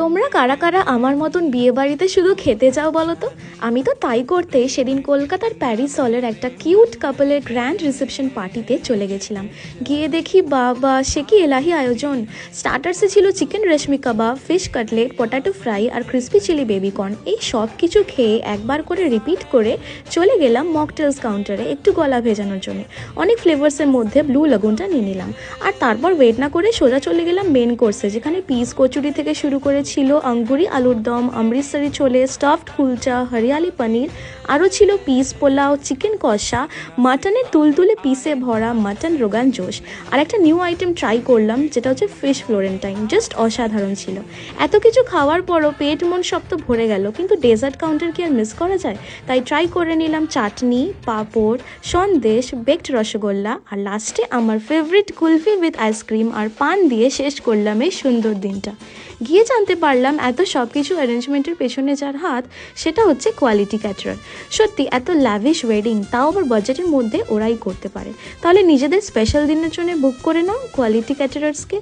তোমরা কারা কারা আমার মতন বিয়ে বাড়িতে শুধু খেতে যাও বলো তো? আমি তো তাই করতে সেদিন কলকাতার প্যারিস হলের একটা কিউট কাপলের গ্র্যান্ড রিসেপশন পার্টিতে চলে গেছিলাম। গিয়ে দেখি বাবা, সে কি এলাহি আয়োজন! স্টার্টার্সে ছিল চিকেন রেশমি কাবাব, ফিশ কাটলেট, পটাটো ফ্রাই আর ক্রিস্পি চিলি বেবি কর্ন। এই সব কিছু খেয়ে একবার করে রিপিট করে চলে গেলাম মকটেলস কাউন্টারে একটু গলা ভেজানোর জন্য। অনেক ফ্লেভার্সের মধ্যে ব্লু লাগুনটা নিয়ে নিলাম, আর তারপর ওয়েট না করে সোজা চলে গেলাম মেন কোর্সে, যেখানে পিস কচুরি থেকে শুরু করে ছিল আঙ্গুরি আলুর দম, অমৃতসরি ছোলে, স্টাফড কুলচা, হরিয়ালি পনির, আরও ছিল পিস পোলাও, চিকেন কষা, মাটনের তুলতুলে পিসে ভরা মাটন রোগান জোশ। আর একটা নিউ আইটেম ট্রাই করলাম, যেটা হচ্ছে ফিশ ফ্লোরেন্টাইন। জাস্ট অসাধারণ ছিল। এত কিছু খাওয়ার পরও পেট মন সব তো ভরে গেল, কিন্তু ডেজার্ট কাউন্টার কি আর মিস করা যায়? তাই ট্রাই করে নিলাম চাটনি, পাঁপড়, সন্দেশ, বেকড রসগোল্লা, আর লাস্টে আমার ফেভারিট কুলফি উইথ আইসক্রিম আর পান দিয়ে শেষ করলাম এই সুন্দর দিনটা। গিয়ে জানতে পারলাম এত সব কিছু অ্যারেঞ্জমেন্টের পেছনে যার হাত, সেটা হচ্ছে কোয়ালিটি ক্যাটারার। সত্যি এত ল্যাভিশ ওয়েডিং, তাও আবার বাজেটের মধ্যে ওরাই করতে পারে। তাহলে নিজেদের স্পেশাল দিনের জন্য বুক করে নাও কোয়ালিটি ক্যাটারার্সকে।